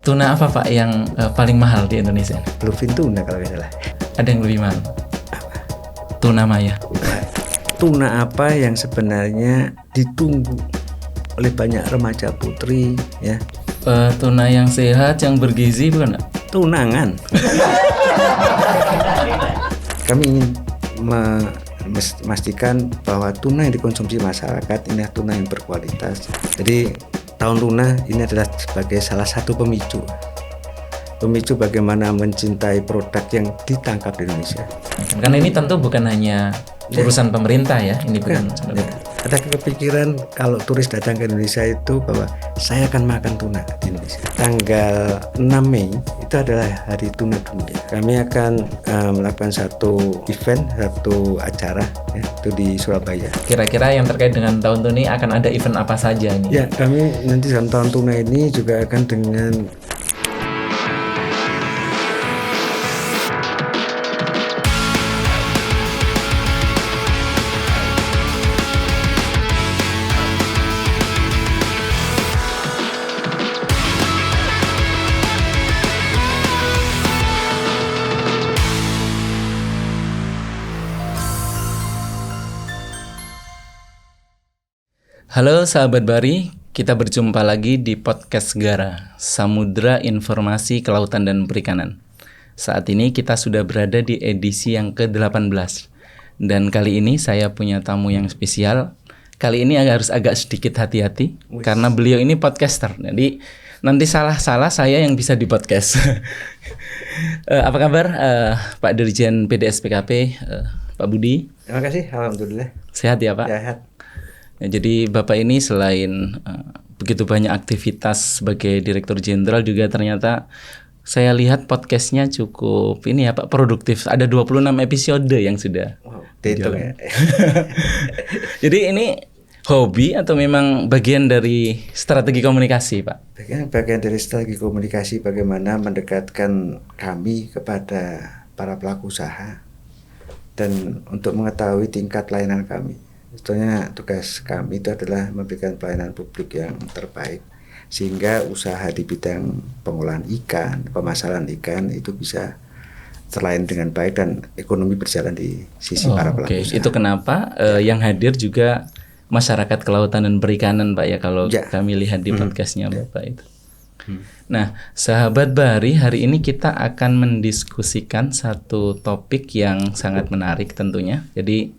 Tuna apa Pak yang paling mahal di Indonesia? Bluefin tuna kalau nggak salah. Ada yang lebih mahal? Tuna Maya. Tuna apa yang sebenarnya ditunggu oleh banyak remaja putri ya? Tuna yang sehat, yang bergizi bukan? Tunangan. Kami ingin memastikan bahwa tuna yang dikonsumsi masyarakat ini adalah tuna yang berkualitas. Jadi tahun tuna ini adalah sebagai salah satu pemicu bagaimana mencintai produk yang ditangkap di Indonesia. Karena ini tentu bukan hanya urusan pemerintah ya, ini bukan. Ada kepikiran kalau turis datang ke Indonesia itu bahwa saya akan makan tuna di Indonesia. Tanggal 6 Mei itu adalah Hari Tuna Dunia. Kami akan melakukan satu event, satu acara ya, itu di Surabaya. Kira-kira yang terkait dengan tahun tuna ini akan ada event apa saja ini? Ya, kami nanti dalam tahun tuna ini juga akan dengan Halo sahabat Bari, kita berjumpa lagi di podcast Segara, Samudra Informasi Kelautan dan Perikanan. Saat ini kita sudah berada di edisi yang ke-18. Dan kali ini saya punya tamu yang spesial. Kali ini harus agak sedikit hati-hati karena beliau ini podcaster. Jadi nanti salah-salah saya yang bisa di podcast. Apa kabar Pak Dirjen PDS-PKP, Pak Budi? Terima kasih, alhamdulillah. Sehat ya Pak? Sehat. Ya, jadi Bapak ini selain begitu banyak aktivitas sebagai Direktur Jenderal juga ternyata saya lihat podcastnya cukup ini ya Pak, produktif. Ada 26 episode yang sudah. Wow, dihitung ya. Jadi ini hobi atau memang bagian dari strategi komunikasi Pak? Bagian dari strategi komunikasi bagaimana mendekatkan kami kepada para pelaku usaha dan untuk mengetahui tingkat layanan kami. Sebetulnya tugas kami itu adalah memberikan pelayanan publik yang terbaik sehingga usaha di bidang pengolahan ikan, pemasaran ikan itu bisa terlayani dengan baik dan ekonomi berjalan di sisi para pelaku usaha. Itu kenapa yang hadir juga masyarakat kelautan dan perikanan Pak ya kalau kami lihat di podcastnya Bapak itu. Nah, sahabat Bari, hari ini kita akan mendiskusikan satu topik yang sangat menarik tentunya. Jadi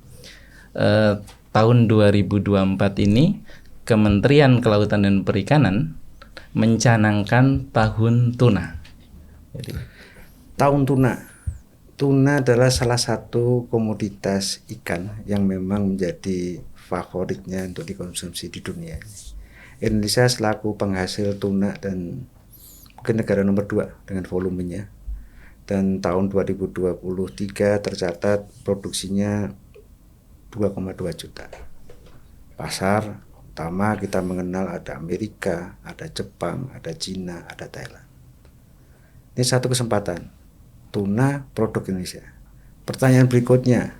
tahun 2024 ini Kementerian Kelautan dan Perikanan mencanangkan tahun tuna. Jadi, tahun tuna adalah salah satu komoditas ikan yang memang menjadi favoritnya untuk dikonsumsi di dunia. Indonesia selaku penghasil tuna dan mungkin negara nomor 2 dengan volumenya. Dan tahun 2023 tercatat produksinya 2,2 juta. Pasar utama kita mengenal ada Amerika, ada Jepang, ada Cina, ada Thailand. Ini satu kesempatan. Tuna produk Indonesia. Pertanyaan berikutnya,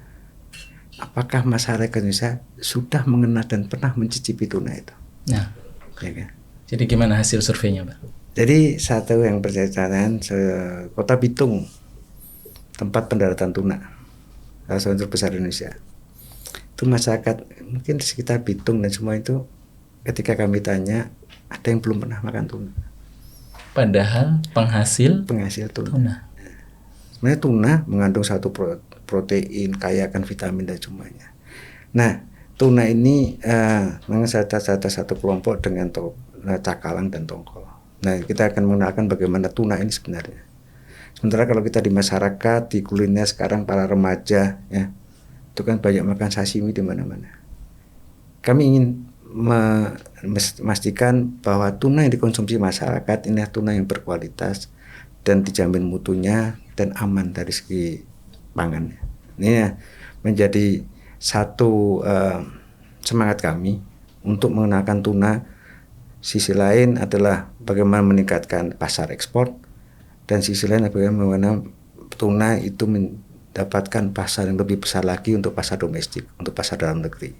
apakah masyarakat Indonesia sudah mengenal dan pernah mencicipi tuna itu? Nah, ya kan? Jadi gimana hasil surveinya Pak? Jadi satu yang berjalan Kota Bitung, tempat pendaratan tuna, salah satu terbesar di Indonesia. Itu masyarakat mungkin di sekitar Bitung dan semua itu ketika kami tanya ada yang belum pernah makan tuna. Padahal penghasil tuna. Sebenarnya tuna mengandung satu protein, kaya akan vitamin dan semuanya. Nah, tuna ini memang satu kelompok dengan cakalang dan tongkol. Nah, kita akan mengenalkan bagaimana tuna ini sebenarnya. Sementara kalau kita di masyarakat, di kuliner sekarang para remaja ya, itu kan banyak makan sashimi di mana-mana. Kami ingin memastikan bahwa tuna yang dikonsumsi masyarakat ini adalah tuna yang berkualitas dan dijamin mutunya dan aman dari segi pangan. Ini menjadi satu semangat kami untuk mengenalkan tuna. Sisi lain adalah bagaimana meningkatkan pasar ekspor dan sisi lain bagaimana tuna itu mendapatkan pasar yang lebih besar lagi untuk pasar domestik, untuk pasar dalam negeri.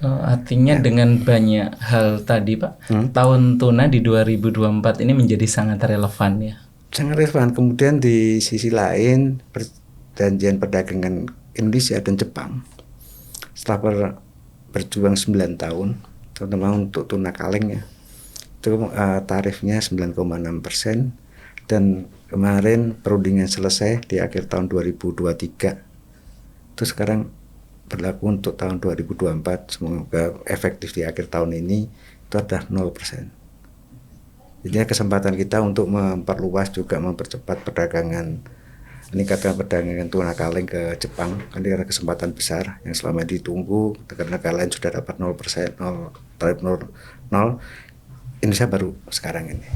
Artinya dengan banyak hal tadi Pak, tahun tuna di 2024 ini menjadi sangat relevan ya. Sangat relevan. Kemudian di sisi lain perjanjian perdagangan Indonesia dan Jepang setelah berjuang 9 tahun, terutama untuk tuna kaleng ya, itu tarifnya 9,6%, dan kemarin perundingan selesai di akhir tahun 2023. Itu sekarang berlaku untuk tahun 2024, semoga efektif di akhir tahun ini itu adalah 0%. Jadi kesempatan kita untuk memperluas juga mempercepat meningkatkan perdagangan tuna kaleng ke Jepang, kan ini ada kesempatan besar yang selama ditunggu. Negara-negara lain sudah dapat 0%, tarif 0, Indonesia baru sekarang ini.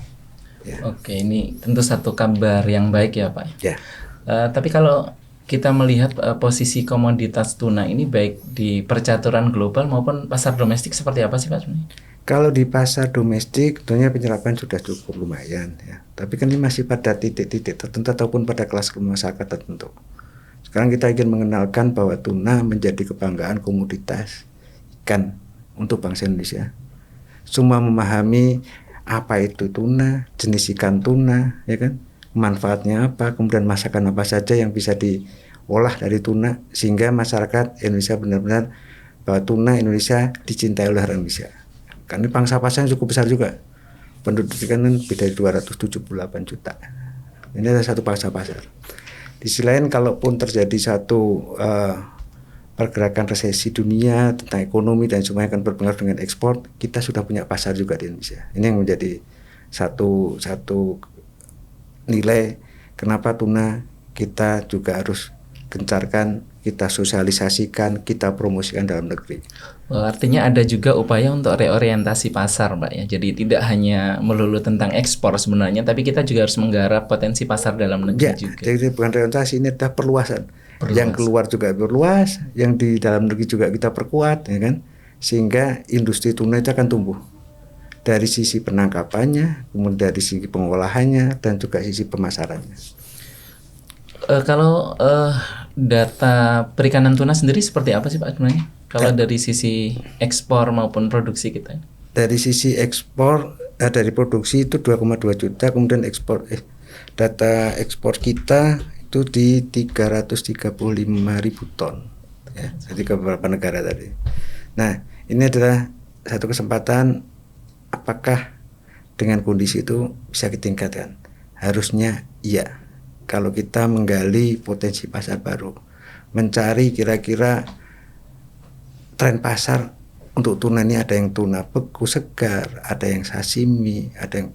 Ya. Oke, ini tentu satu kabar yang baik ya Pak. Ya. Tapi kalau kita melihat posisi komoditas tuna ini baik di percaturan global maupun pasar domestik seperti apa sih Pak sebenarnya? Kalau di pasar domestik tentunya penyerapan sudah cukup lumayan ya. Tapi kan ini masih pada titik-titik tertentu ataupun pada kelas masyarakat tertentu. Sekarang kita ingin mengenalkan bahwa tuna menjadi kebanggaan komoditas ikan untuk bangsa Indonesia. Semua memahami apa itu tuna, jenis ikan tuna, ya kan, manfaatnya apa, kemudian masakan apa saja yang bisa diolah dari tuna, sehingga masyarakat Indonesia benar-benar bahwa tuna Indonesia dicintai oleh orang Indonesia. Karena pangsa pasarnya cukup besar juga, penduduk kan lebih dari 278 juta. Ini adalah satu pangsa pasar. Di sisi lain, kalaupun terjadi satu pergerakan resesi dunia tentang ekonomi dan semuanya akan berpengaruh dengan ekspor, kita sudah punya pasar juga di Indonesia. Ini yang menjadi satu nilai kenapa tuna kita juga harus gencarkan, kita sosialisasikan, kita promosikan dalam negeri. Artinya ada juga upaya untuk reorientasi pasar Pak ya. Jadi tidak hanya melulu tentang ekspor sebenarnya, tapi kita juga harus menggarap potensi pasar dalam negeri juga. Jadi bukan reorientasi, ini adalah perluasan. Yang keluar juga berluas, yang di dalam negeri juga kita perkuat, ya kan? Sehingga industri tuna itu akan tumbuh dari sisi penangkapannya, kemudian dari sisi pengolahannya, dan juga sisi pemasarannya. Kalau data perikanan tuna sendiri seperti apa sih Pak sebenarnya? Kalau dari sisi ekspor maupun produksi kita? Dari sisi ekspor, dari produksi itu 2,2 juta, kemudian data ekspor kita itu di 335.000 ton, ya, jadi ke beberapa negara tadi. Nah, ini adalah satu kesempatan. Apakah dengan kondisi itu bisa ditingkatkan? Harusnya iya. Kalau kita menggali potensi pasar baru, mencari kira-kira tren pasar untuk tuna ini, ada yang tuna beku segar, ada yang sashimi, ada yang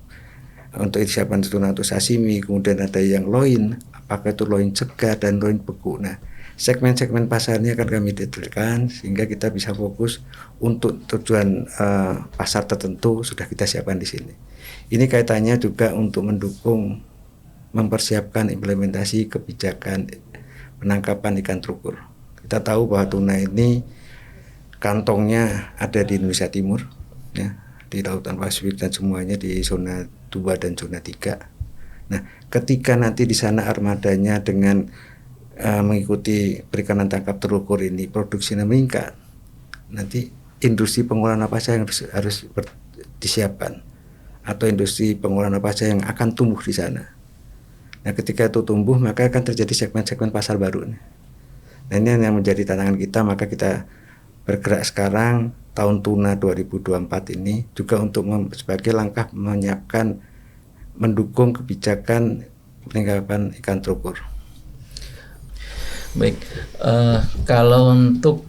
untuk siapkan tuna untuk sashimi, kemudian ada yang loin, apakah itu loin segar dan loin beku. Nah, segmen-segmen pasarnya akan kami detailkan sehingga kita bisa fokus untuk tujuan pasar tertentu sudah kita siapkan di sini. Ini kaitannya juga untuk mendukung mempersiapkan implementasi kebijakan penangkapan ikan terukur. Kita tahu bahwa tuna ini kantongnya ada di Indonesia Timur, ya, di Lautan Pasifik dan semuanya di zona 2 dan zona 3. Nah, ketika nanti di sana armadanya dengan mengikuti perikanan tangkap terukur ini produksinya meningkat, nanti industri pengolahan apa saja yang harus disiapkan, atau industri pengolahan apa saja yang akan tumbuh di sana. Nah, ketika itu tumbuh, maka akan terjadi segmen-segmen pasar baru. Nah, ini yang menjadi tantangan kita, maka kita bergerak sekarang tahun tuna 2024 ini juga untuk sebagai langkah menyiapkan, mendukung kebijakan penangkapan ikan terukur. Baik, kalau untuk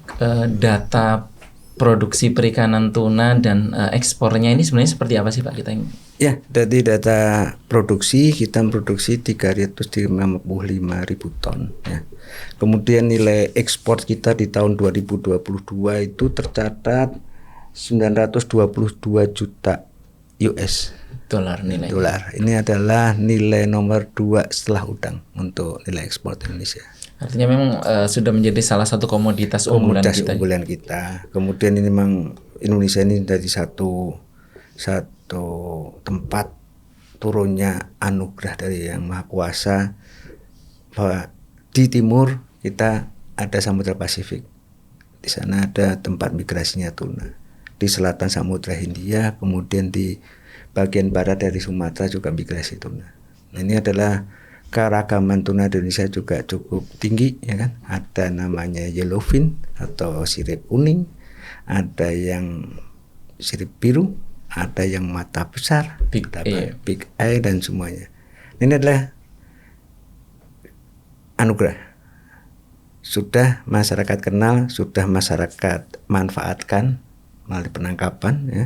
data produksi perikanan tuna dan ekspornya ini sebenarnya seperti apa sih Pak kita ini? Ya, dari data produksi kita memproduksi 355.000 ton. Ya. Kemudian nilai ekspor kita di tahun 2022 itu tercatat 922 juta US dolar nilai. Ini adalah nilai nomor 2 setelah udang untuk nilai ekspor Indonesia. Artinya memang sudah menjadi salah satu komoditas unggulan kita. Kemudian ini memang Indonesia ini dari satu tempat turunnya anugerah dari Yang Maha Kuasa, bahwa di timur kita ada Samudra Pasifik, Di sana ada tempat migrasinya tuna. Di selatan Samudra Hindia, kemudian di bagian barat dari Sumatera juga migrasi tuna. Nah, ini adalah keragaman tuna di Indonesia juga cukup tinggi, ya kan? Ada namanya yellowfin atau sirip kuning, ada yang sirip biru, ada yang mata besar, big eye dan semuanya. Ini adalah anugerah. Sudah masyarakat kenal, sudah masyarakat manfaatkan melalui penangkapan, ya.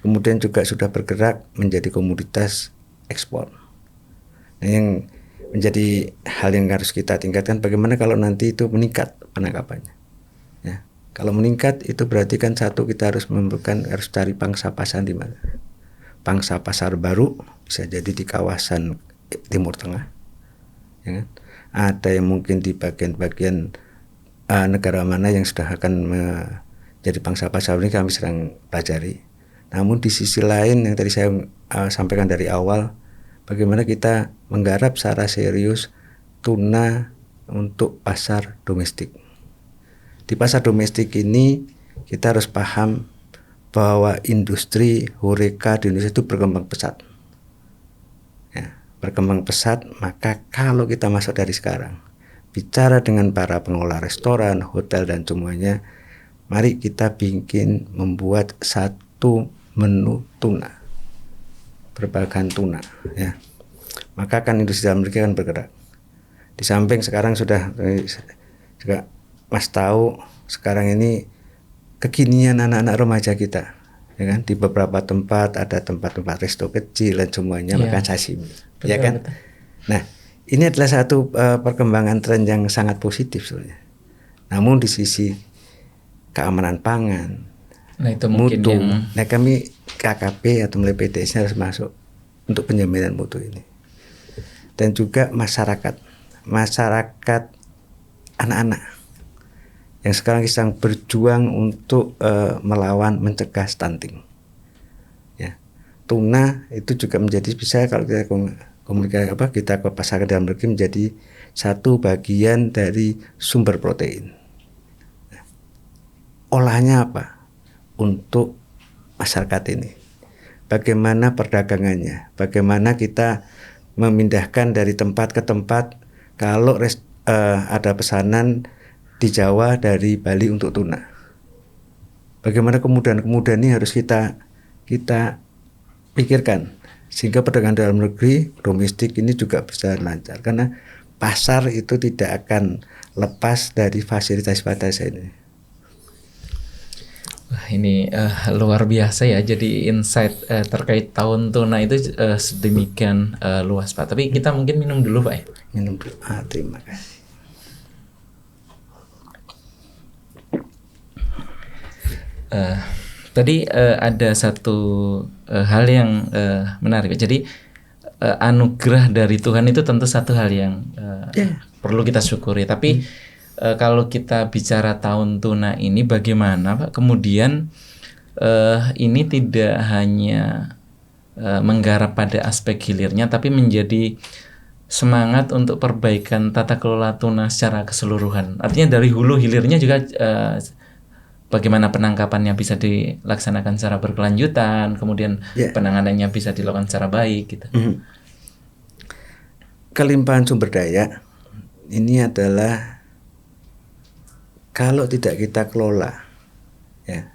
Kemudian juga sudah bergerak menjadi komoditas ekspor. Nah, yang menjadi hal yang harus kita tingkatkan, bagaimana kalau nanti itu meningkat penangkapannya, ya. Kalau meningkat itu berarti kan satu, kita harus harus cari pangsa pasar di mana. Pangsa pasar baru bisa jadi di kawasan Timur Tengah, ya kan? Ada yang mungkin di bagian-bagian negara mana yang sudah akan menjadi pangsa pasar, ini kami sedang pelajari. Namun di sisi lain yang tadi saya sampaikan dari awal, bagaimana kita menggarap secara serius tuna untuk pasar domestik. Di pasar domestik ini kita harus paham bahwa industri HoReCa di Indonesia itu berkembang pesat. Ya, berkembang pesat, maka kalau kita masuk dari sekarang, bicara dengan para pengelola restoran, hotel dan semuanya, mari kita bikin membuat satu menu tuna, berbagai tuna, ya. Maka kan industri dalam negeri akan bergerak. Di samping sekarang sudah juga Mas tahu sekarang ini kekinian anak-anak remaja kita, ya kan, di beberapa tempat ada tempat-tempat resto kecil dan semuanya makan sashimi, ya kan. Betul. Nah, ini adalah satu perkembangan tren yang sangat positif sebenarnya. Namun di sisi keamanan pangan, nah itu mungkin mutu, yang... nah kami KKP atau melalui PDS harus masuk untuk penjaminan mutu ini. Dan juga masyarakat anak-anak yang sekarang sedang berjuang untuk melawan mencegah stunting, ya. Tuna itu juga menjadi, bisa kalau kita komunikasi kita ke pasar dalam negeri, menjadi satu bagian dari sumber protein. Olahnya apa? Untuk masyarakat ini, bagaimana perdagangannya, bagaimana kita memindahkan dari tempat ke tempat. Kalau ada pesanan di Jawa dari Bali untuk tuna, bagaimana kemudian ini harus kita pikirkan sehingga perdagangan dalam negeri domestik ini juga bisa lancar, karena pasar itu tidak akan lepas dari fasilitas ini. Wah, ini luar biasa ya. Jadi insight terkait tahun tuna itu sedemikian luas, Pak. Tapi kita mungkin minum dulu, Pak, ya? Minum dulu. Terima kasih. Tadi ada satu hal yang menarik. Jadi anugerah dari Tuhan itu tentu satu hal yang perlu kita syukuri. Tapi kalau kita bicara tahun tuna ini, bagaimana Pak kemudian ini tidak hanya menggarap pada aspek hilirnya, tapi menjadi semangat untuk perbaikan tata kelola tuna secara keseluruhan. Artinya dari hulu hilirnya juga bagaimana penangkapannya bisa dilaksanakan secara berkelanjutan, kemudian penanganannya bisa dilakukan secara baik gitu. Kelimpahan sumber daya ini adalah, kalau tidak kita kelola, ya,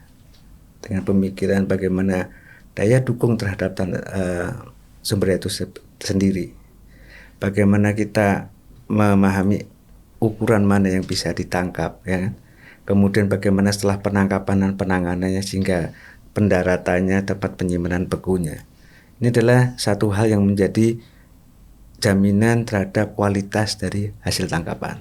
dengan pemikiran bagaimana daya dukung terhadap sumber daya itu sendiri, bagaimana kita memahami ukuran mana yang bisa ditangkap, ya kan? Kemudian bagaimana setelah penangkapan dan penanganannya sehingga pendaratannya, tempat penyimpanan begunya. Ini adalah satu hal yang menjadi jaminan terhadap kualitas dari hasil tangkapan.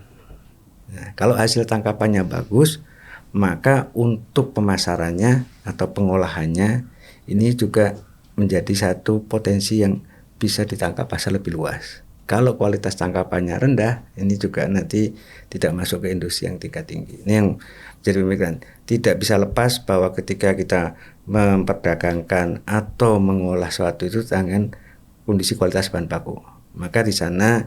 Nah, kalau hasil tangkapannya bagus, maka untuk pemasarannya atau pengolahannya ini juga menjadi satu potensi yang bisa ditangkap pasar lebih luas. Kalau kualitas tangkapannya rendah, ini juga nanti tidak masuk ke industri yang tingkat tinggi. Ini yang jadi pemikiran. Tidak bisa lepas bahwa ketika kita memperdagangkan atau mengolah suatu itu dengan kondisi kualitas bahan baku, maka di sana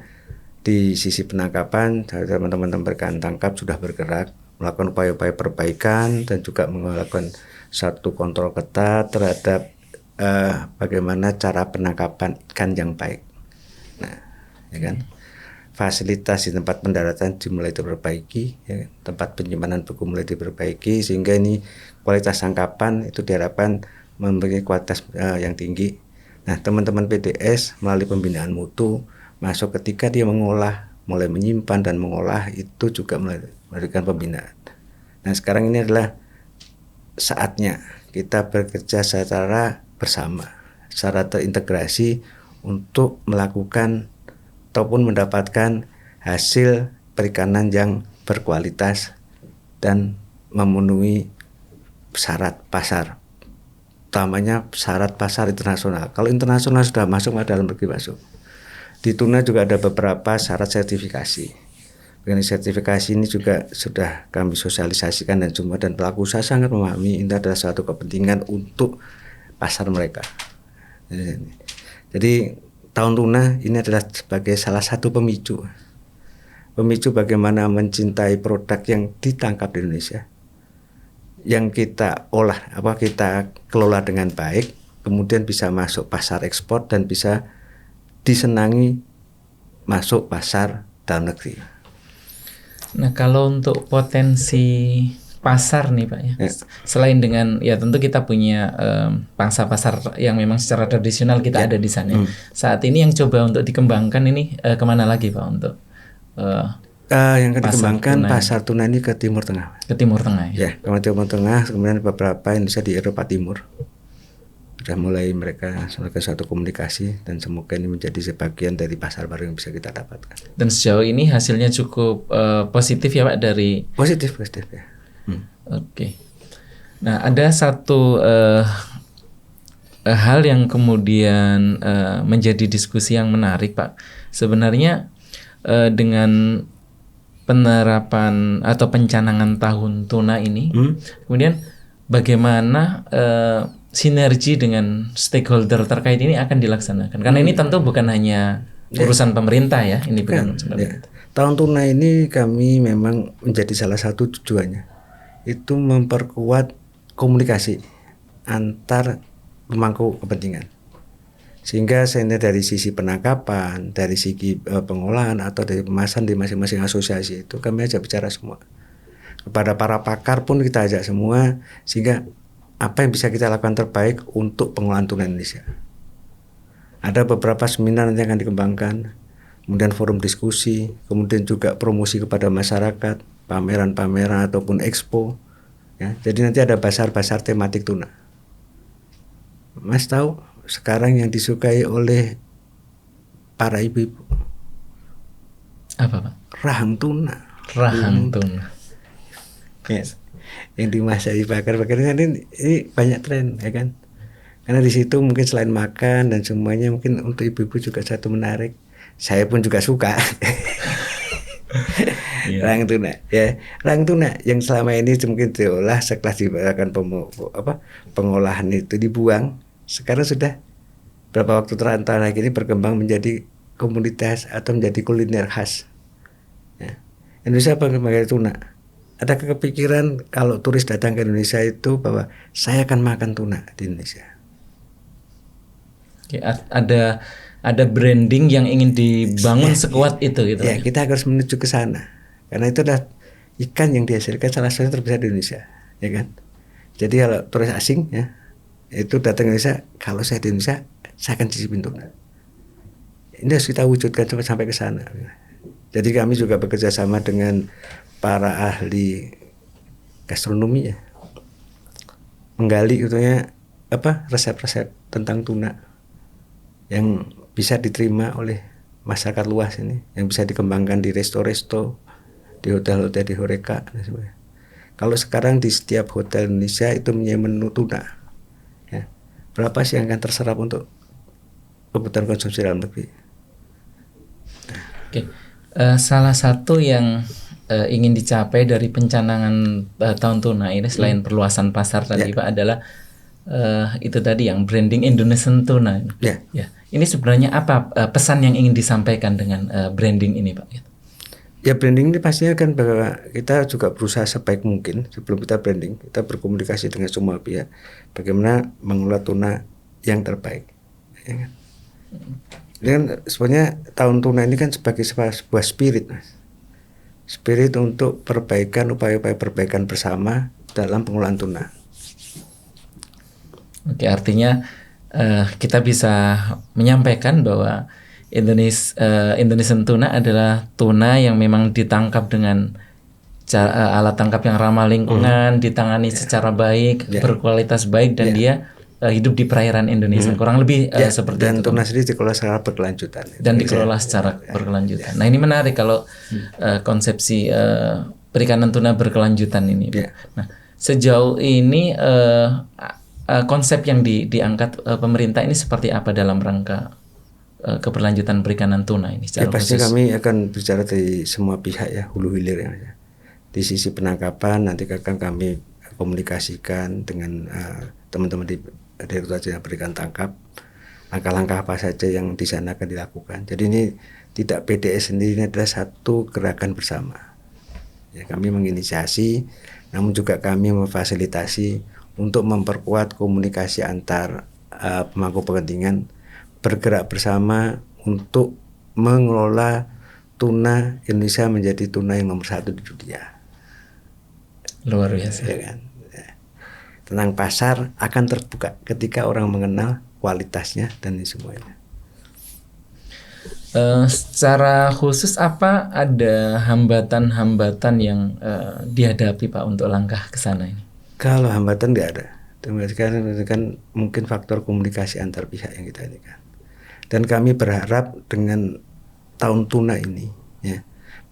di sisi penangkapan teman-teman berkan tangkap sudah bergerak melakukan upaya-upaya perbaikan dan juga melakukan satu kontrol ketat terhadap bagaimana cara penangkapan ikan yang baik. Nah, ya kan, fasilitas di tempat pendaratan dimulai diperbaiki, ya, tempat penyimpanan beku mulai diperbaiki sehingga ini kualitas tangkapan itu diharapkan memiliki kualitas yang tinggi. Nah, teman-teman PDS melalui pembinaan mutu masuk ketika dia mengolah, mulai menyimpan dan mengolah itu juga memberikan pembinaan. Nah, sekarang ini adalah saatnya kita bekerja secara bersama, secara terintegrasi untuk melakukan ataupun mendapatkan hasil perikanan yang berkualitas dan memenuhi syarat pasar, utamanya syarat pasar internasional. Kalau internasional sudah masuk, maka dalam negeri masuk. Di tuna juga ada beberapa syarat sertifikasi. Mengenai sertifikasi ini juga sudah kami sosialisasikan dan semua, dan pelaku usaha sangat memahami ini adalah suatu kepentingan untuk pasar mereka. Jadi tahun tuna ini adalah sebagai salah satu pemicu bagaimana mencintai produk yang ditangkap di Indonesia, yang kita olah, kita kelola dengan baik, kemudian bisa masuk pasar ekspor dan bisa disenangi masuk pasar dalam negeri. Nah, kalau untuk potensi pasar nih Pak ya, selain dengan ya tentu kita punya pangsa pasar yang memang secara tradisional kita ada di sana. Saat ini yang coba untuk dikembangkan ini kemana lagi Pak untuk yang dikembangkan pasar tuna ini ke Timur Tengah. Ke Timur Tengah ya. Ke Timur Tengah, kemudian beberapa Indonesia di Eropa Timur. Sudah mulai mereka melakukan suatu komunikasi dan semoga ini menjadi sebagian dari pasar baru yang bisa kita dapatkan. Dan sejauh ini hasilnya cukup positif ya Pak dari positif ya. Oke. Nah, ada satu hal yang kemudian menjadi diskusi yang menarik Pak. Sebenarnya dengan penerapan atau pencanangan tahun tuna ini, kemudian bagaimana sinergi dengan stakeholder terkait ini akan dilaksanakan? Karena ini tentu bukan hanya urusan pemerintah ya, ini bukan pemerintah. Tahun tuna ini kami memang menjadi salah satu tujuannya itu memperkuat komunikasi antar pemangku kepentingan, sehingga dari sisi penangkapan, dari segi pengolahan atau dari pemasaran di masing-masing asosiasi itu kami ajak bicara semua. Kepada para pakar pun kita ajak semua, sehingga apa yang bisa kita lakukan terbaik untuk pengolahan tuna Indonesia. Ada beberapa seminar yang akan dikembangkan, kemudian forum diskusi, kemudian juga promosi kepada masyarakat, pameran-pameran ataupun expo. Ya, jadi nanti ada basar-basar tematik tuna. Mas tahu sekarang yang disukai oleh para ibu-ibu apa Pak? Rahang tuna. Rahang tuna. Yes. Yang dimasak dibakar-bakar ini banyak tren ya kan, karena di situ mungkin selain makan dan semuanya mungkin untuk ibu-ibu juga satu menarik. Saya pun juga suka. Rahang tuna ya, rahang tuna yang selama ini mungkin diolah setelah dilakukan pengolahan itu dibuang, sekarang sudah beberapa waktu terakhir lagi ini berkembang menjadi komunitas atau menjadi kuliner khas ya. Indonesia pakai tuna. Ada kepikiran kalau turis datang ke Indonesia itu bahwa saya akan makan tuna di Indonesia. Oke, ada branding yang ingin dibangun sekuat itu gitu. Ya, kita harus menuju ke sana. Karena itu adalah ikan yang dihasilkan salah satu terbesar di Indonesia, ya kan? Jadi kalau turis asing ya itu datang ke Indonesia, kalau saya di Indonesia saya akan cicipin tuna. Ini harus kita wujudkan sampai ke sana. Jadi kami juga bekerja sama dengan para ahli gastronomi ya, menggali resep-resep tentang tuna yang bisa diterima oleh masyarakat luas ini, yang bisa dikembangkan di resto-resto, di hotel-hotel di Horeca dan sebagainya. Kalau sekarang di setiap hotel Indonesia itu punya menu tuna ya, berapa sih yang akan terserap untuk kebutuhan konsumsi dalam negeri? Oke. Salah satu yang ingin dicapai dari pencanangan tahun tuna ini selain perluasan pasar tadi Pak adalah itu tadi yang branding Indonesian tuna. Ya. Ini sebenarnya apa pesan yang ingin disampaikan dengan branding ini Pak? Ya branding ini pastinya kan bahwa kita juga berusaha sebaik mungkin sebelum kita branding, kita berkomunikasi dengan semua pihak bagaimana mengelola tuna yang terbaik. Ya kan? Ini kan sebenarnya tahun tuna ini kan sebagai sebuah spirit, Mas. Spirit untuk perbaikan, upaya-upaya perbaikan bersama dalam pengelolaan tuna. Oke, artinya kita bisa menyampaikan bahwa Indonesian tuna adalah tuna yang memang ditangkap dengan alat tangkap yang ramah lingkungan, ditangani secara baik, berkualitas baik, dan dia hidup di perairan Indonesia. Kurang lebih seperti dan itu. tuna sendiri dikelola secara berkelanjutan. Dan dikelola secara berkelanjutan. Nah, ini menarik kalau konsepsi perikanan tuna berkelanjutan ini. Nah, sejauh ini konsep yang diangkat pemerintah ini seperti apa dalam rangka keberlanjutan perikanan tuna ini secara pasti khusus? kami akan bicara dari semua pihak ya, hulu hilir ya. Di sisi penangkapan nanti akan kami komunikasikan dengan teman-teman di Direktorat Jenderal Perikanan Tangkap, langkah-langkah apa saja yang di sana akan dilakukan. Jadi ini tidak PDS sendiri, ini adalah satu gerakan bersama. Ya, kami menginisiasi, namun juga kami memfasilitasi untuk memperkuat komunikasi antar pemangku kepentingan, bergerak bersama untuk mengelola tuna Indonesia menjadi tuna yang nomor 1 di dunia. Luar biasa. Ya kan? Tentang pasar akan terbuka ketika orang mengenal kualitasnya dan ini semuanya. Secara khusus apa ada hambatan-hambatan yang dihadapi Pak untuk langkah ke sana ini? Kalau hambatan nggak ada. Sekarang kan mungkin faktor komunikasi antar pihak yang kita ini kan. Dan kami berharap dengan tahun tuna ini, ya,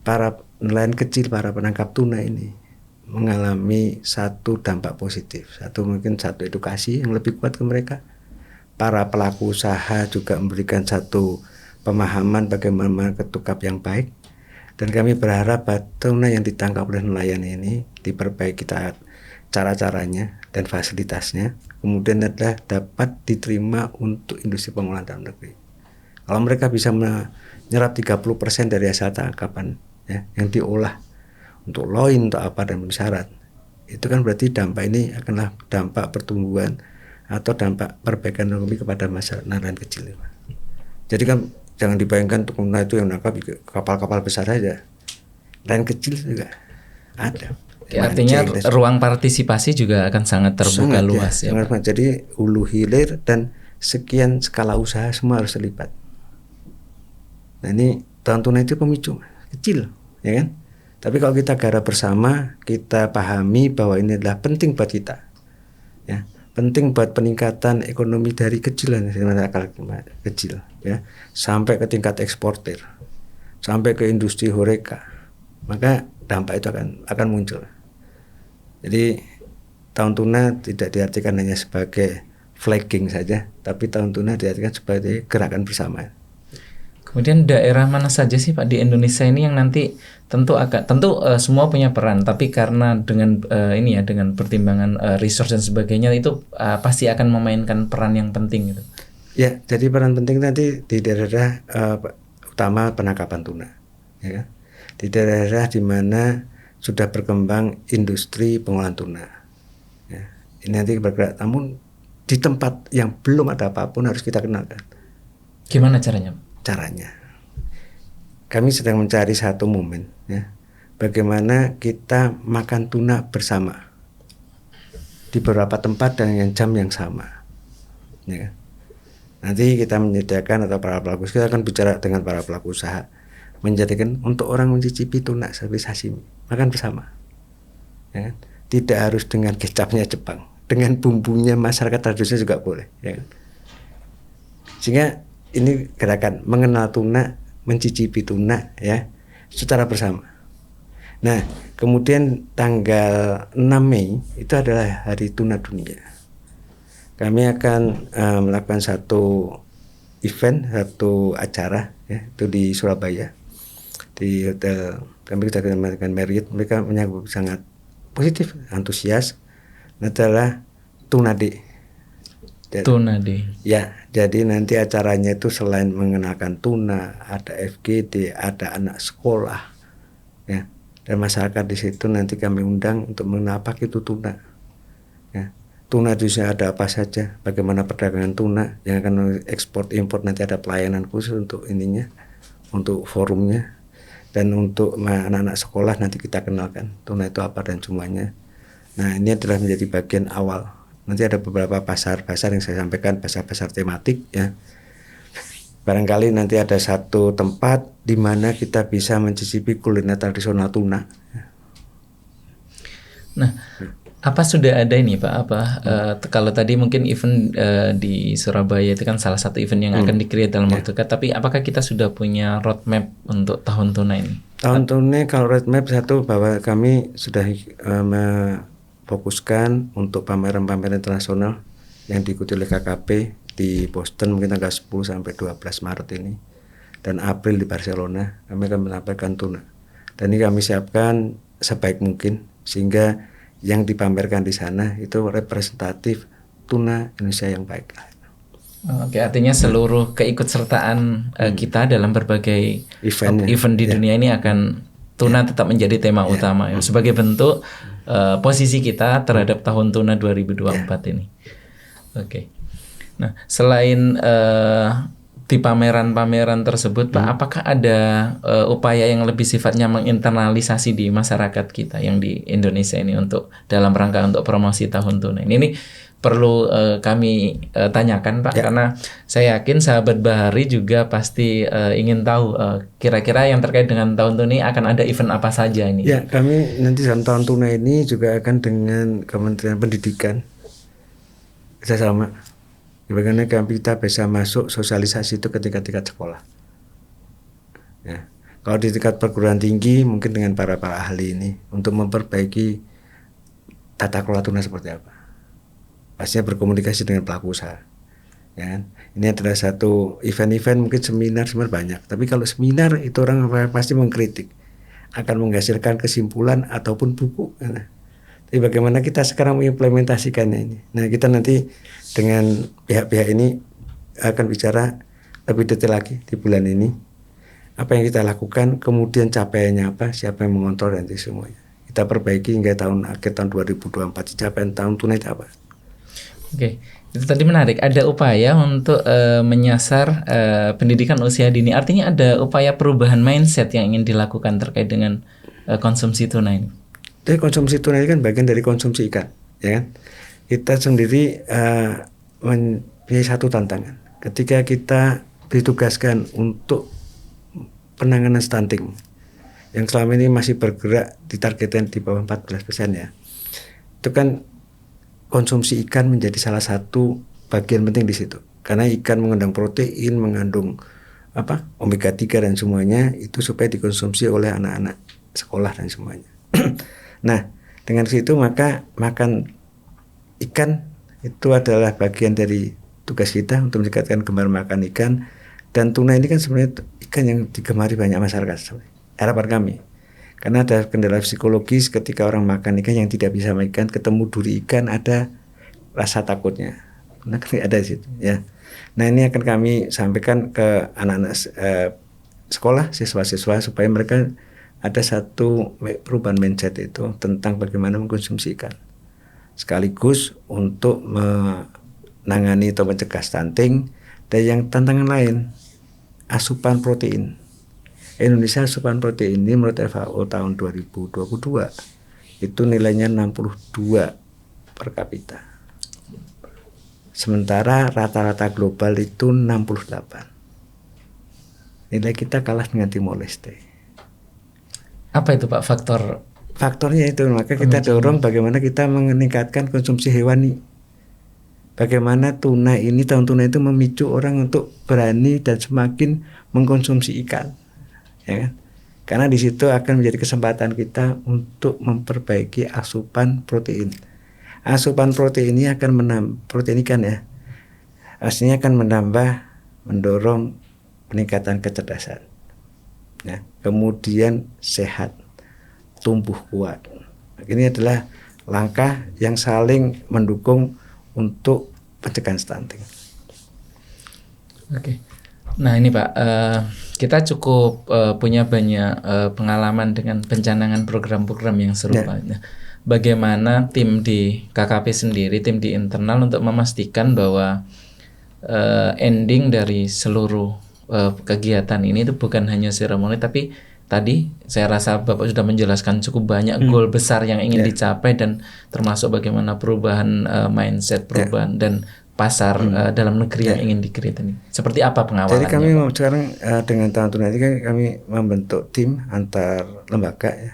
para nelayan kecil, para penangkap tuna ini mengalami satu dampak positif. Mungkin satu edukasi yang lebih kuat ke mereka. Para pelaku usaha juga memberikan satu pemahaman bagaimana ketukap yang baik. Dan kami berharap tuna yang ditangkap oleh nelayan ini diperbaiki cara-caranya dan fasilitasnya. Kemudian adalah dapat diterima untuk industri pengolahan dalam negeri. Kalau mereka bisa menyerap 30% dari hasil tangkapan ya, yang diolah untuk loin, untuk apa dan memenuhi syarat, itu kan berarti dampak ini akanlah dampak pertumbuhan atau dampak perbaikan ekonomi kepada masyarakat nelayan kecil. Jadi kan jangan dibayangkan tuna itu yang menangkap kapal-kapal besar saja, nelayan kecil juga ada. Ya, artinya ruang partisipasi juga akan sangat terbuka luas ya. Jadi hulu hilir dan sekian skala usaha semua harus terlibat. Nah ini tahun tuna itu pemicu kecil, ya kan? Tapi kalau kita garap bersama, kita pahami bahwa ini adalah penting buat kita, ya, penting buat peningkatan ekonomi dari kecilan, kecil, ya, sampai ke tingkat eksportir, sampai ke industri horeca, maka dampak itu akan muncul. Jadi tahun tuna tidak diartikan hanya sebagai flagging saja, tapi tahun tuna diartikan sebagai gerakan bersama. Kemudian daerah mana saja sih Pak di Indonesia ini yang nanti tentu semua punya peran, tapi karena dengan dengan pertimbangan resource dan sebagainya itu pasti akan memainkan peran yang penting gitu. Ya, jadi peran penting nanti di daerah utama penangkapan tuna, ya kan? Di daerah di mana sudah berkembang industri pengolahan tuna. Ya, ini nanti bergerak, namun di tempat yang belum ada apapun harus kita kenalkan. Gimana caranya? Kami sedang mencari satu momen, ya, bagaimana kita makan tuna bersama di beberapa tempat dan jam yang sama, ya. Nanti kita menyediakan atau para pelaku usaha, kita akan bicara dengan para pelaku usaha menjadikan untuk orang mencicipi tuna seperti sashimi, makan bersama, ya. Tidak harus dengan kecapnya Jepang, dengan bumbunya masyarakat tradisional juga boleh, ya. Sehingga ini gerakan mengenal tuna, mencicipi tuna, ya, secara bersama. Nah, kemudian tanggal 6 Mei itu adalah Hari Tuna Dunia. Kami akan melakukan satu event, satu acara, ya, itu di Surabaya, di hotel. Kami kita dengan Marriott, mereka menyambut sangat positif, antusias. Adalah Tuna Day. Tuna Day. Ya, jadi nanti acaranya itu selain mengenalkan tuna, ada FGD, ada anak sekolah, ya. Dan masyarakat di situ nanti kami undang untuk mengenal apa itu tuna. Ya. Tuna di sini ada apa saja, bagaimana perdagangan tuna yang akan ekspor impor, nanti ada pelayanan khusus untuk ininya, untuk forumnya, dan untuk anak-anak sekolah nanti kita kenalkan tuna itu apa dan semuanya. Nah, ini adalah menjadi bagian awal. Nanti ada beberapa pasar-pasar yang saya sampaikan, pasar-pasar tematik ya. Barangkali nanti ada satu tempat di mana kita bisa mencicipi kuliner tradisional tuna. Nah, apa sudah ada ini Pak? Kalau tadi mungkin event di Surabaya itu kan salah satu event yang akan di-create dalam waktu dekat. Tapi apakah kita sudah punya roadmap untuk tahun tuna ini? Tahun tuna kalau roadmap satu bahwa kami sudah fokuskan untuk pameran-pameran internasional yang diikuti oleh KKP di Boston mungkin tanggal 10 sampai 12 Maret ini, dan April di Barcelona kami akan menampilkan tuna, dan ini kami siapkan sebaik mungkin sehingga yang dipamerkan di sana itu representatif tuna Indonesia yang baik. Oke, artinya seluruh keikutsertaan kita dalam berbagai event di dunia ini akan tuna tetap menjadi tema utama ya, sebagai bentuk posisi kita terhadap tahun tuna 2024 ini. Oke. Nah, selain di pameran-pameran tersebut, Pak, apakah ada upaya yang lebih sifatnya menginternalisasi di masyarakat kita yang di Indonesia ini untuk dalam rangka untuk promosi tahun tuna ini perlu kami tanyakan, Pak, karena saya yakin sahabat Bahari juga pasti ingin tahu kira-kira yang terkait dengan tahun tuna ini akan ada event apa saja ini. Ya, kami nanti dalam tahun tuna ini juga akan dengan Kementerian Pendidikan kerjasama, bagaimana kita bisa masuk sosialisasi itu ke tingkat-tingkat sekolah. Ya, kalau di tingkat perguruan tinggi mungkin dengan para ahli ini untuk memperbaiki tata kelola tuna seperti apa. Pastinya berkomunikasi dengan pelaku usaha. Ya kan? Ini adalah satu event-event, mungkin seminar banyak. Tapi kalau seminar itu orang pasti mengkritik, akan menghasilkan kesimpulan ataupun buku. Nah, tapi bagaimana kita sekarang mengimplementasikannya ini. Nah, kita nanti dengan pihak-pihak ini akan bicara lebih detail lagi di bulan ini. Apa yang kita lakukan, kemudian capaiannya apa, siapa yang mengontrol nanti semuanya. Kita perbaiki hingga akhir tahun 2024, capaian tahun tuna itu apa. Oke, itu tadi menarik. Ada upaya untuk menyasar pendidikan usia dini. Artinya ada upaya perubahan mindset yang ingin dilakukan terkait dengan konsumsi tuna ini. Jadi konsumsi tuna ini kan bagian dari konsumsi ikan, ya kan? Kita sendiri mempunyai satu tantangan. Ketika kita ditugaskan untuk penanganan stunting, yang selama ini masih bergerak ditargetkan di bawah 14% ya, itu kan konsumsi ikan menjadi salah satu bagian penting di situ. Karena ikan mengandung protein, mengandung omega 3 dan semuanya itu supaya dikonsumsi oleh anak-anak sekolah dan semuanya. Nah, dengan situ maka makan ikan itu adalah bagian dari tugas kita untuk meningkatkan gemar makan ikan, dan tuna ini kan sebenarnya ikan yang digemari banyak masyarakat. Harapan kami, karena ada kendala psikologis ketika orang makan ikan yang tidak bisa makan, ketemu duri ikan ada rasa takutnya. Nah, ada di situ ya. Nah, ini akan kami sampaikan ke anak-anak sekolah, siswa-siswa supaya mereka ada satu perubahan mindset itu tentang bagaimana mengkonsumsi ikan. Sekaligus untuk menangani atau mencegah stunting. Dan yang tantangan lain, asupan protein. Indonesia asupan protein ini menurut FAO tahun 2022 itu nilainya 62 per kapita. Sementara rata-rata global itu 68. Nilai kita kalah dengan Timor Leste. Apa itu Pak faktor? Faktornya itu, maka kita dorong bagaimana kita meningkatkan konsumsi hewani. Bagaimana tuna ini, tahun tuna itu memicu orang untuk berani dan semakin mengkonsumsi ikan. Ya kan? Karena di situ akan menjadi kesempatan kita untuk memperbaiki asupan protein. Asupan protein ini akan protein ikan ya, aslinya akan mendorong peningkatan kecerdasan, ya, kemudian sehat, tumbuh kuat. Ini adalah langkah yang saling mendukung untuk pencegahan stunting. Oke. Nah ini Pak, kita cukup punya banyak pengalaman dengan pencanangan program-program yang serupa. Nah, bagaimana tim di KKP sendiri, tim di internal untuk memastikan bahwa ending dari seluruh kegiatan ini itu bukan hanya seremoni, tapi tadi saya rasa Bapak sudah menjelaskan cukup banyak goal besar yang ingin dicapai, dan termasuk bagaimana perubahan mindset, perubahan dan pasar dalam negeri yang ingin di-create ini. Seperti apa pengawalannya? Jadi kami sekarang dengan tahun tunai ini kan kami membentuk tim antar lembaga ya,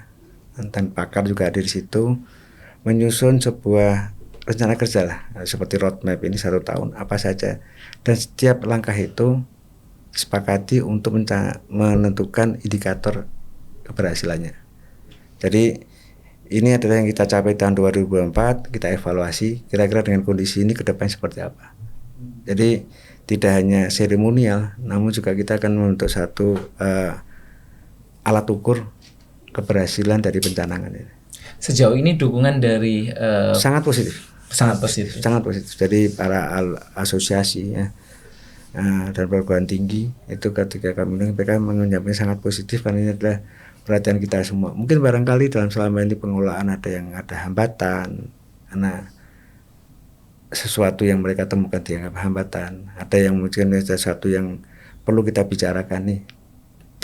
antar pakar juga ada di situ, menyusun sebuah rencana kerja lah, seperti roadmap ini 1 tahun apa saja, dan setiap langkah itu disepakati untuk menentukan indikator keberhasilannya. Jadi ini adalah yang kita capai tahun 2024, kita evaluasi kira-kira dengan kondisi ini ke depan seperti apa. Jadi tidak hanya seremonial, namun juga kita akan membentuk satu alat ukur keberhasilan dari pencanangan ini. Sejauh ini dukungan dari sangat positif. Sangat positif. Sangat positif. Jadi para asosiasi ya, dan perguruan tinggi itu ketika kami mereka menyampaikan sangat positif karena ini adalah perhatian kita semua. Mungkin barangkali dalam selama ini pengelolaan ada hambatan, karena sesuatu yang mereka temukan dianggap hambatan. Ada yang mungkin ada sesuatu yang perlu kita bicarakan nih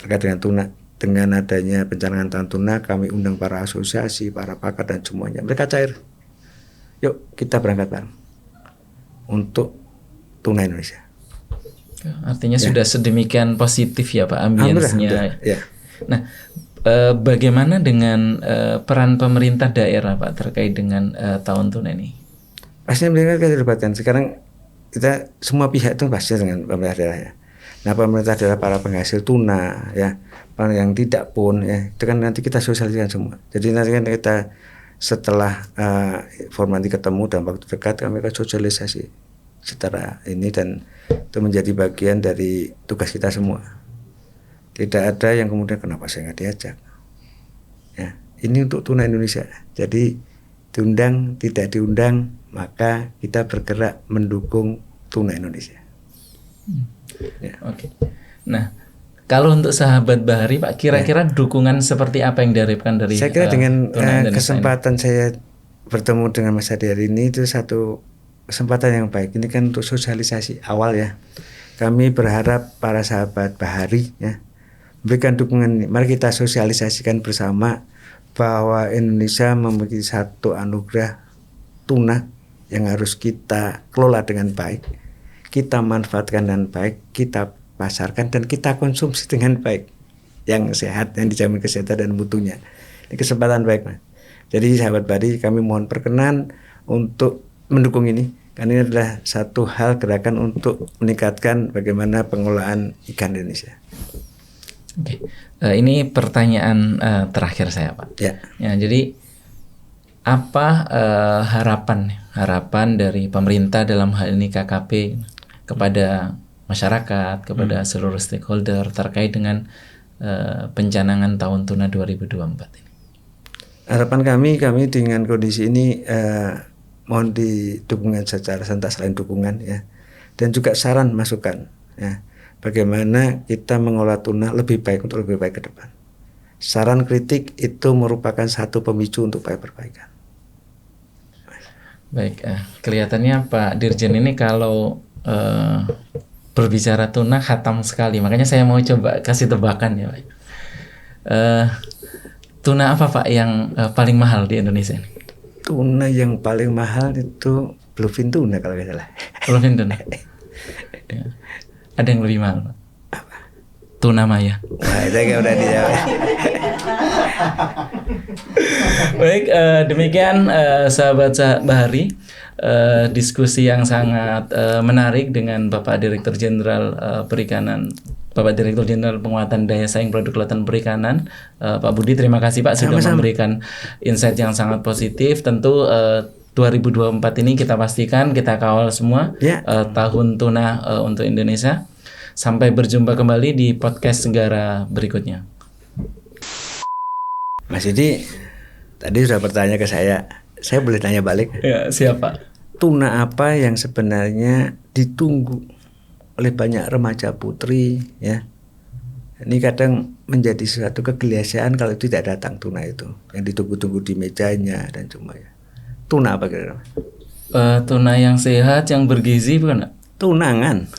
terkait dengan tuna. Dengan adanya pencanangan tahun tuna, kami undang para asosiasi, para pakar dan semuanya. Mereka cair. Yuk kita berangkat bareng untuk tuna Indonesia. Artinya sudah sedemikian positif ya Pak ambience-nya. Ya. Nah, bagaimana dengan peran pemerintah daerah Pak terkait dengan tahun tuna ini? Pastinya mereka dilibatkan. Sekarang kita semua pihak itu pasti dengan pemerintah daerah ya. Nah pemerintah daerah, para penghasil tuna ya, yang tidak pun ya, itu kan nanti kita sosialisasikan semua. Jadi nanti kan kita setelah formal ketemu dalam waktu dekat, kami akan sosialisasi secara ini, dan itu menjadi bagian dari tugas kita semua. Tidak ada yang kemudian kenapa saya nggak diajak. Ya, ini untuk tuna Indonesia. Jadi diundang tidak diundang, maka kita bergerak mendukung tuna Indonesia. Ya. Oke. Nah, kalau untuk sahabat Bahari Pak, kira-kira dukungan seperti apa yang diharapkan dari? Saya kira dengan kesempatan saya bertemu dengan Mas Adi hari ini itu satu kesempatan yang baik. Ini kan untuk sosialisasi awal ya. Kami berharap para sahabat Bahari ya berikan dukungan. Mari kita sosialisasikan bersama bahwa Indonesia memiliki satu anugerah tuna yang harus kita kelola dengan baik, kita manfaatkan dengan baik, kita pasarkan dan kita konsumsi dengan baik, yang sehat, yang dijamin kesehatan dan mutunya. Ini kesempatan baik Mas. Jadi sahabat Bahari, kami mohon perkenan untuk mendukung ini, karena ini adalah satu hal gerakan untuk meningkatkan bagaimana pengelolaan ikan Indonesia. Oke. Ini pertanyaan terakhir saya Pak. Ya, jadi apa harapan dari pemerintah dalam hal ini KKP kepada masyarakat, kepada seluruh stakeholder terkait dengan pencanangan tahun tuna 2024 ini? Harapan kami dengan kondisi ini mohon didukungan secara sentas, selain dukungan ya, dan juga saran masukan ya. Bagaimana kita mengolah tuna lebih baik untuk lebih baik ke depan. Saran kritik itu merupakan satu pemicu untuk perbaikan. Baik, kelihatannya Pak Dirjen ini kalau berbicara tuna khatam sekali. Makanya saya mau coba kasih tebakan ya Pak. Tuna apa Pak yang paling mahal di Indonesia ini? Tuna yang paling mahal itu bluefin tuna kalau nggak salah. Bluefin tuna. Ya. Ada yang lebih mahal Pak? Apa? Tuna maya. Nah, itu nggak udah dijawab. Baik, demikian sahabat Bahari, diskusi yang sangat menarik dengan Bapak Direktur Jenderal Perikanan, Bapak Direktur Jenderal Penguatan Daya Saing Produk Kelautan Perikanan, Pak Budi. Terima kasih Pak sudah memberikan insight yang sangat positif. Tentu 2024 ini kita pastikan, kita kawal semua tahun tuna untuk Indonesia. Sampai berjumpa kembali di podcast Segara berikutnya. Mas Yudi tadi sudah bertanya ke saya boleh tanya balik? Ya, siapa? Tuna apa yang sebenarnya ditunggu oleh banyak remaja putri ya. Ini kadang menjadi suatu kegelisahan kalau tidak datang tuna itu yang ditunggu-tunggu di mejanya dan cuma ya. Tuna apa kira-kira? Tuna yang sehat, yang bergizi bukan? Tunangan.